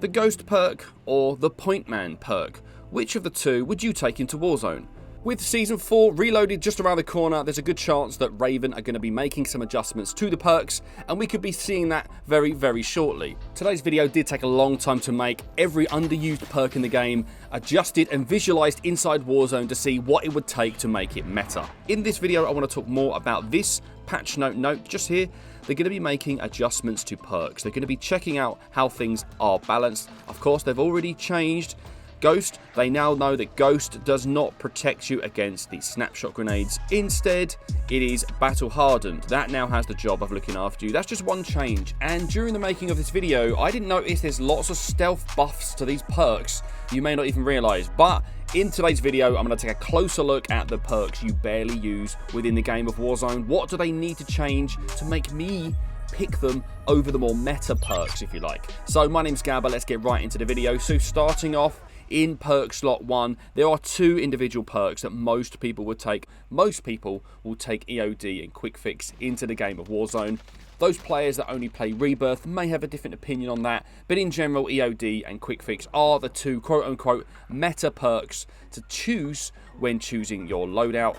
The Ghost perk or the Pointman perk? Which of the two would you take into Warzone? With Season 4 reloaded just around the corner, there's a good chance that Raven are going to be making some adjustments to the perks, and we could be seeing that very, very shortly. Today's video did take a long time to make. Every underused perk in the game adjusted and visualized inside Warzone to see what it would take to make it meta. In this video, I want to talk more about this patch note just here. They're going to be making adjustments to perks. They're going to be checking out how things are balanced. Of course, they've already changed Ghost. They now know that Ghost does not protect you against the snapshot grenades. Instead, it is battle hardened. That now has the job of looking after you. That's just one change. And during the making of this video, I didn't notice there's lots of stealth buffs to these perks you may not even realize. But in today's video, I'm going to take a closer look at the perks you barely use within the game of Warzone. What do they need to change to make me pick them over the more meta perks, if you like? So my name's Gaaba. Let's get right into the video. So starting off, in Perk Slot 1, there are two individual perks that most people would take. Most people will take EOD and Quick Fix into the game of Warzone. Those players that only play Rebirth may have a different opinion on that, but in general, EOD and Quick Fix are the two quote-unquote meta perks to choose when choosing your loadout.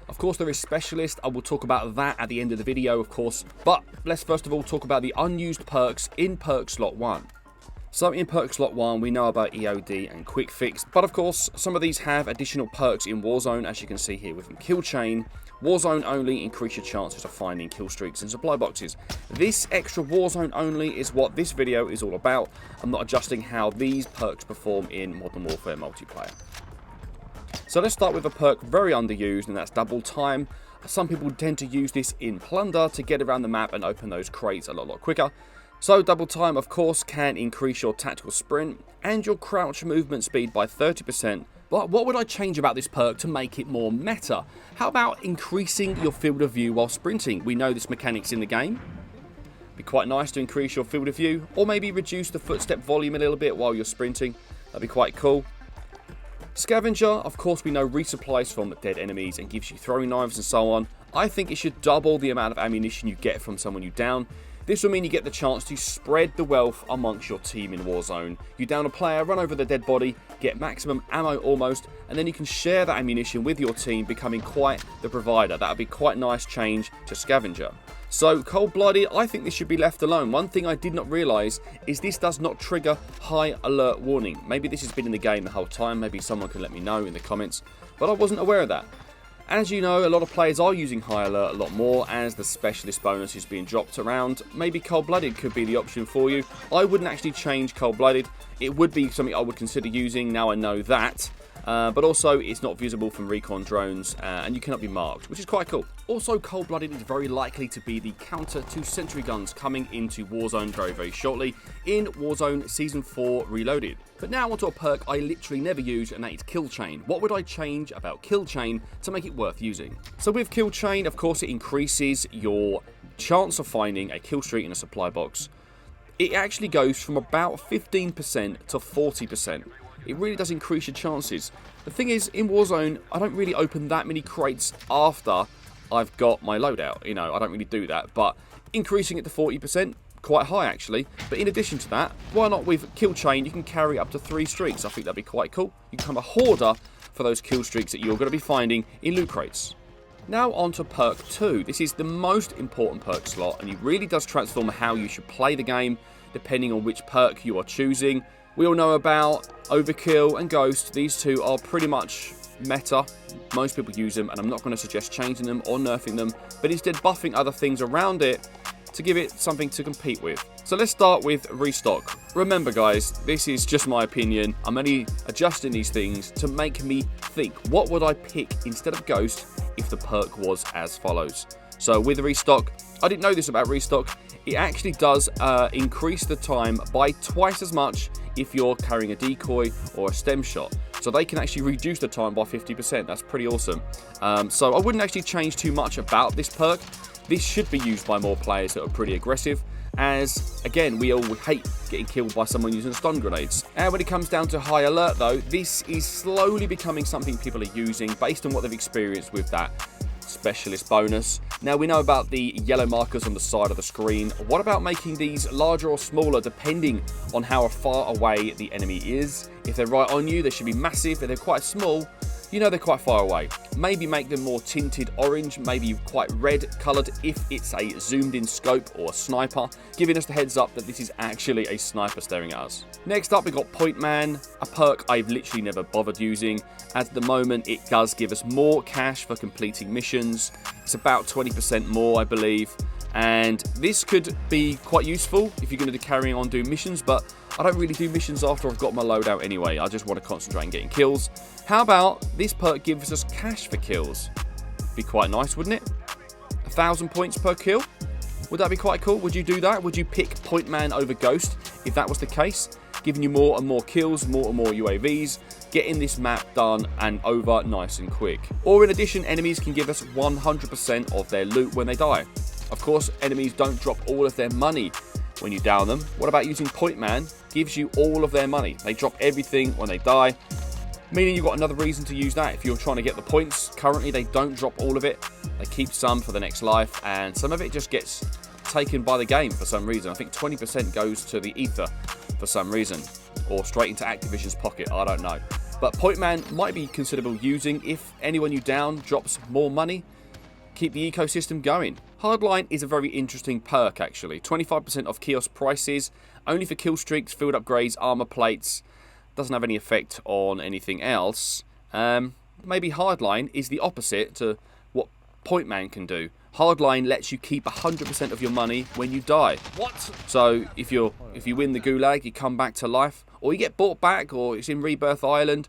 Of course, there is Specialist. I will talk about that at the end of the video, of course, but let's first of all talk about the unused perks in Perk Slot 1. So in Perk Slot 1, we know about EOD and Quick Fix, but of course, some of these have additional perks in Warzone, as you can see here with Kill Chain. Warzone only increase your chances of finding kill streaks and supply boxes. This extra Warzone only is what this video is all about. I'm not adjusting how these perks perform in Modern Warfare multiplayer. So let's start with a perk very underused, and that's Double Time. Some people tend to use this in Plunder to get around the map and open those crates a lot quicker. So Double Time, of course, can increase your tactical sprint and your crouch movement speed by 30%. But what would I change about this perk to make it more meta? How about increasing your field of view while sprinting? We know this mechanic's in the game. Be quite nice to increase your field of view, or maybe reduce the footstep volume a little bit while you're sprinting. That'd be quite cool. Scavenger, of course, we know resupplies from dead enemies and gives you throwing knives and so on. I think it should double the amount of ammunition you get from someone you down. This will mean you get the chance to spread the wealth amongst your team in Warzone. You down a player, run over the dead body, get maximum ammo almost, and then you can share that ammunition with your team, becoming quite the provider. That would be quite a nice change to Scavenger. So Cold-Blooded, I think this should be left alone. One thing I did not realise is this does not trigger high alert warning. Maybe this has been in the game the whole time. Maybe someone can let me know in the comments, but I wasn't aware of that. As you know, a lot of players are using High Alert a lot more as the Specialist bonus is being dropped around. Maybe Cold-Blooded could be the option for you. I wouldn't actually change Cold-Blooded. It would be something I would consider using, now I know that. But also, it's not visible from recon drones, and you cannot be marked, which is quite cool. Also, Cold-Blooded is very likely to be the counter to sentry guns coming into Warzone very shortly in Warzone Season 4 Reloaded. But now onto a perk I literally never use, and that is Kill Chain. What would I change about Kill Chain to make it worth using? So with Kill Chain, of course, it increases your chance of finding a kill streak in a supply box. It actually goes from about 15% to 40%. It really does increase your chances. The thing is, in Warzone, I don't really open that many crates after I've got my loadout. You know, I don't really do that. But increasing it to 40%, quite high actually. But in addition to that, why not with Kill Chain, you can carry up to 3 streaks. I think that'd be quite cool. You can become a hoarder for those kill streaks that you're going to be finding in loot crates. Now on to Perk 2. This is the most important perk slot, and it really does transform how you should play the game, depending on which perk you are choosing. We all know about Overkill and Ghost. These two are pretty much meta. Most people use them, and I'm not going to suggest changing them or nerfing them, but instead buffing other things around it to give it something to compete with. So let's start with Restock. Remember guys, this is just my opinion. I'm only adjusting these things to make me think, what would I pick instead of Ghost if the perk was as follows? So with Restock, I didn't know this about Restock. It actually does increase the time by twice as much if you're carrying a decoy or a stem shot. So they can actually reduce the time by 50%. That's pretty awesome. So I wouldn't actually change too much about this perk. This should be used by more players that are pretty aggressive, as, again, we all hate getting killed by someone using stun grenades. And when it comes down to High Alert, though, this is slowly becoming something people are using based on what they've experienced with that Specialist bonus. Now, we know about the yellow markers on the side of the screen. What about making these larger or smaller depending on how far away the enemy is? If they're right on you, they should be massive. If they're quite small, you know they're quite far away. Maybe make them more tinted orange, maybe quite red coloured if it's a zoomed in scope or a sniper, giving us the heads up that this is actually a sniper staring at us. Next up, we got Pointman, a perk I've literally never bothered using. At the moment, it does give us more cash for completing missions. It's about 20% more, I believe. And this could be quite useful if you're going to be carrying on doing missions, but I don't really do missions after I've got my loadout anyway. I just want to concentrate on getting kills. How about this perk gives us cash for kills? Be quite nice, wouldn't it? 1,000 points per kill? Would that be quite cool? Would you do that? Would you pick Pointman over Ghost if that was the case? Giving you more and more kills, more and more UAVs, getting this map done and over nice and quick. Or in addition, enemies can give us 100% of their loot when they die. Of course, enemies don't drop all of their money when you down them. What about using Pointman? Gives you all of their money. They drop everything when they die, meaning you've got another reason to use that if you're trying to get the points. Currently, they don't drop all of it. They keep some for the next life, and some of it just gets taken by the game for some reason. I think 20% goes to the ether for some reason, or straight into Activision's pocket. I don't know. But Pointman might be considerable using if anyone you down drops more money. Keep the ecosystem going. Hardline is a very interesting perk actually. 25% off kiosk prices, only for kill streaks, field upgrades, armor plates. Doesn't have any effect on anything else. Maybe Hardline is the opposite to what Pointman can do. Hardline lets you keep 100% of your money when you die. What? So if you win the gulag, you come back to life, or you get brought back, or it's in Rebirth Island,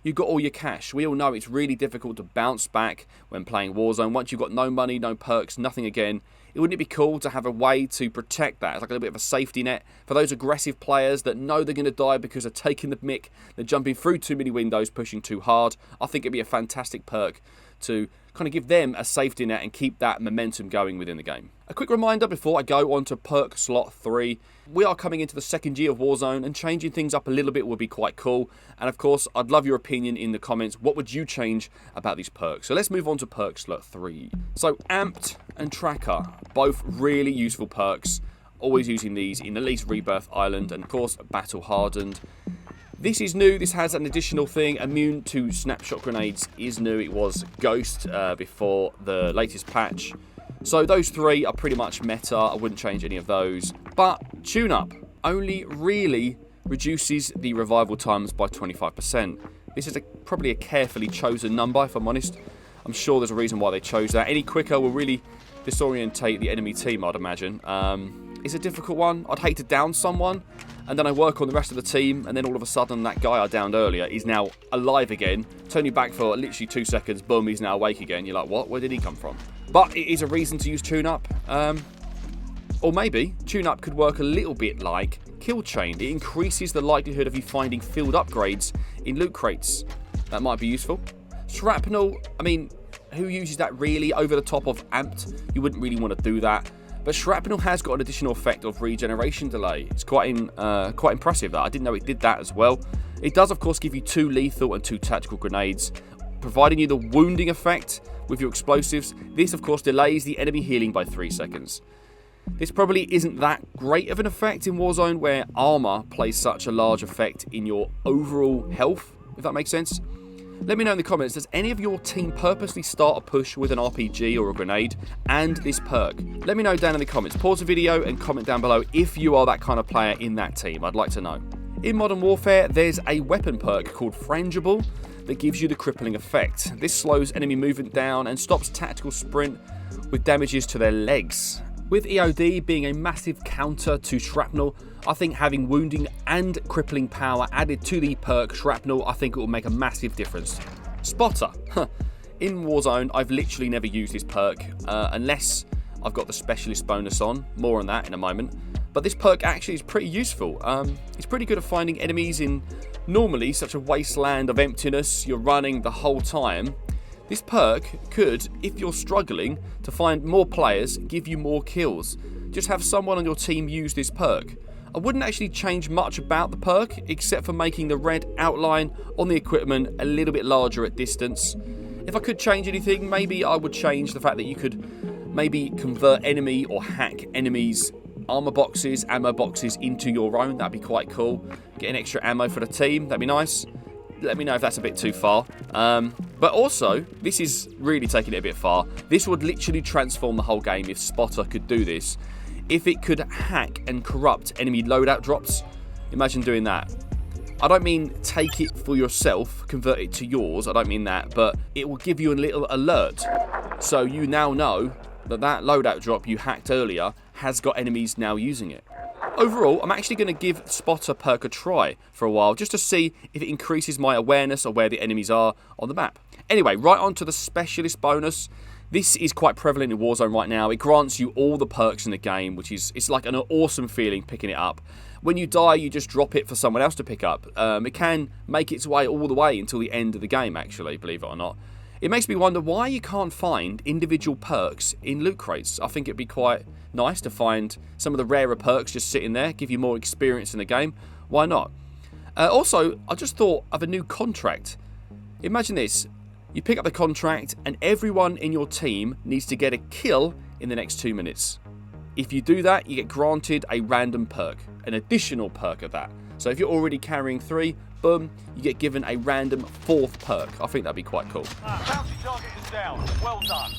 you've got all your cash. We all know it's really difficult to bounce back when playing Warzone. Once you've got no money, no perks, nothing again, wouldn't it be cool to have a way to protect that? It's like a little bit of a safety net for those aggressive players that know they're going to die because they're taking the mick, they're jumping through too many windows, pushing too hard. I think it'd be a fantastic perk to kind of give them a safety net and keep that momentum going within the game. A quick reminder before I go on to Perk Slot 3. We are coming into the second year of Warzone, and changing things up a little bit would be quite cool. And of course, I'd love your opinion in the comments. What would you change about these perks? So let's move on to Perk Slot 3. So Amped and Tracker, both really useful perks. Always using these in at least Rebirth Island, and of course Battle Hardened. This is new. This has an additional thing. Immune to snapshot grenades is new. It was Ghost before the latest patch. So those three are pretty much meta. I wouldn't change any of those. But tune-up only really reduces the revival times by 25%. This is probably a carefully chosen number, if I'm honest. I'm sure there's a reason why they chose that. Any quicker will really disorientate the enemy team, I'd imagine. It's a difficult one. I'd hate to down someone, and then I work on the rest of the team, and then all of a sudden that guy I downed earlier is now alive again. Turn you back for literally 2 seconds, boom, he's now awake again. You're like, what? Where did he come from? But it is a reason to use tune-up. Or maybe tune-up could work a little bit like Kill Chain. It increases the likelihood of you finding field upgrades in loot crates. That might be useful. Shrapnel, I mean, who uses that really over the top of Amped? You wouldn't really want to do that. But Shrapnel has got an additional effect of regeneration delay. It's quite impressive that. I didn't know it did that as well. It does, of course, give you 2 lethal and 2 tactical grenades, providing you the wounding effect with your explosives. This, of course, delays the enemy healing by 3 seconds. This probably isn't that great of an effect in Warzone, where armor plays such a large effect in your overall health, if that makes sense. Let me know in the comments, does any of your team purposely start a push with an RPG or a grenade and this perk? Let me know down in the comments. Pause the video and comment down below if you are that kind of player in that team. I'd like to know. In Modern Warfare, there's a weapon perk called Frangible that gives you the crippling effect. This slows enemy movement down and stops tactical sprint with damages to their legs. With EOD being a massive counter to Shrapnel, I think having wounding and crippling power added to the perk Shrapnel, I think it will make a massive difference. Spotter. In Warzone, I've literally never used this perk, unless I've got the specialist bonus on. More on that in a moment. But this perk actually is pretty useful. It's pretty good at finding enemies in normally such a wasteland of emptiness. You're running the whole time. This perk could, if you're struggling to find more players, give you more kills. Just have someone on your team use this perk. I wouldn't actually change much about the perk, except for making the red outline on the equipment a little bit larger at distance. If I could change anything, maybe I would change the fact that you could maybe convert enemy or hack enemies' armor boxes, ammo boxes into your own. That'd be quite cool. Getting extra ammo for the team, that'd be nice. Let me know if that's a bit too far. But also, this is really taking it a bit far. This would literally transform the whole game if Spotter could do this. If it could hack and corrupt enemy loadout drops, imagine doing that. I don't mean take it for yourself, convert it to yours, I don't mean that, but it will give you a little alert. So you now know that that loadout drop you hacked earlier has got enemies now using it. Overall, I'm actually going to give Spotter perk a try for a while, just to see if it increases my awareness of where the enemies are on the map. Anyway, right on to the Specialist bonus. This is quite prevalent in Warzone right now. It grants you all the perks in the game, which is, it's like an awesome feeling picking it up. When you die, you just drop it for someone else to pick up. It can make its way all the way until the end of the game, actually, believe it or not. It makes me wonder why you can't find individual perks in loot crates. I think it'd be quite nice to find some of the rarer perks just sitting there, give you more experience in the game. Why not? Also, I just thought of a new contract. Imagine this. You pick up the contract and everyone in your team needs to get a kill in the next 2 minutes. If you do that, you get granted a random perk, an additional perk of that. So if you're already carrying 3, boom, you get given a random 4th perk. I think that'd be quite cool. Bounty target is down. Well done.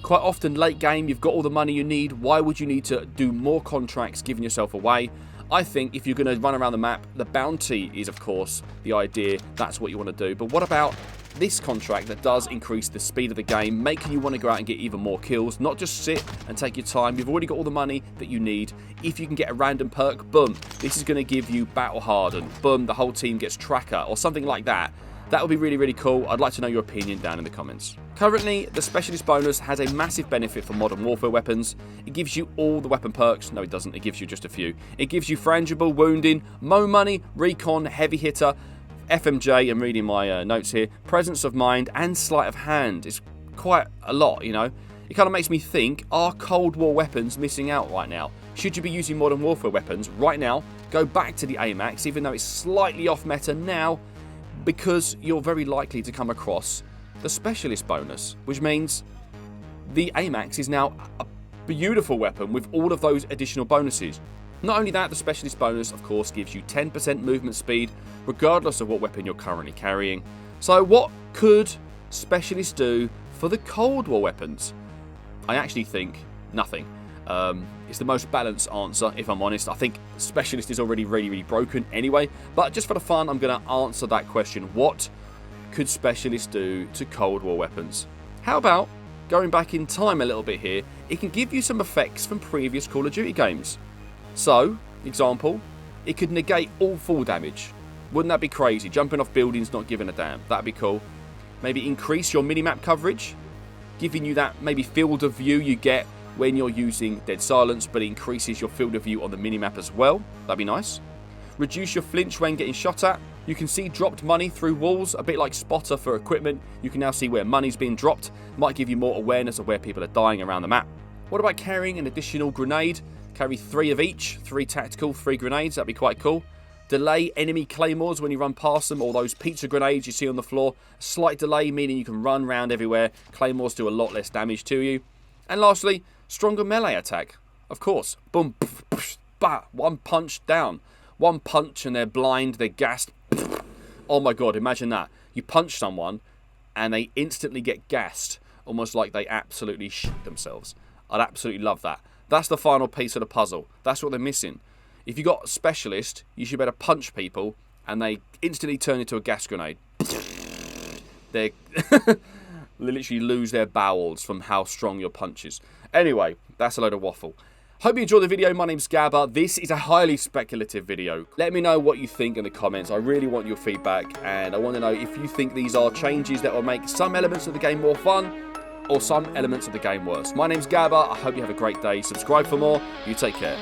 Quite often, late game, you've got all the money you need. Why would you need to do more contracts, giving yourself away? I think if you're going to run around the map, the bounty is, of course, the idea. That's what you want to do. But what about this contract that does increase the speed of the game, making you want to go out and get even more kills, not just sit and take your time. You've already got all the money that you need. If you can get a random perk, boom, this is going to give you battle hardened. Boom, the whole team gets tracker or something like that. That would be really, really cool. I'd like to know your opinion down in the comments. Currently, the Specialist bonus has a massive benefit for Modern Warfare weapons. It gives you all the weapon perks. No, it doesn't. It gives you just a few. It gives you Frangible, Wounding, Mo Money, Recon, Heavy Hitter, FMJ, I'm reading my notes here, Presence of Mind, and Sleight of Hand. It's quite a lot, you know. It kind of makes me think, are Cold War weapons missing out right now? Should you be using Modern Warfare weapons right now? Go back to the AMAX, even though it's slightly off meta now, because you're very likely to come across the Specialist bonus, which means the AMAX is now a beautiful weapon with all of those additional bonuses. Not only that, the Specialist bonus, of course, gives you 10% movement speed, regardless of what weapon you're currently carrying. So what could Specialist do for the Cold War weapons? I actually think nothing. It's the most balanced answer, if I'm honest. I think Specialist is already really, really broken anyway. But just for the fun, I'm going to answer that question. What could Specialist do to Cold War weapons? How about going back in time a little bit here? It can give you some effects from previous Call of Duty games. So, example, it could negate all fall damage. Wouldn't that be crazy? Jumping off buildings, not giving a damn. That'd be cool. Maybe increase your minimap coverage, giving you that maybe field of view you get when you're using Dead Silence, but it increases your field of view on the minimap as well. That'd be nice. Reduce your flinch when getting shot at. You can see dropped money through walls, a bit like Spotter for equipment. You can now see where money's being dropped. Might give you more awareness of where people are dying around the map. What about carrying an additional grenade? Carry 3 of each, 3 tactical, 3 grenades, that'd be quite cool. Delay enemy claymores when you run past them, or those pizza grenades you see on the floor. A slight delay, meaning you can run around everywhere. Claymores do a lot less damage to you. And lastly, stronger melee attack. Of course. Boom, pff, pff, bah, 1 punch down. 1 punch and they're blind, they're gassed. Oh my god, imagine that. You punch someone and they instantly get gassed, almost like they absolutely shit themselves. I'd absolutely love that. That's the final piece of the puzzle. That's what they're missing. If you got a Specialist, you should be able to punch people and they instantly turn into a gas grenade. They literally lose their bowels from how strong your punch is. Anyway, that's a load of waffle. Hope you enjoyed the video. My name's Gaaba. This is a highly speculative video. Let me know what you think in the comments. I really want your feedback, and I want to know if you think these are changes that will make some elements of the game more fun or some elements of the game worse. My name's Gaaba. I hope you have a great day. Subscribe for more. You take care.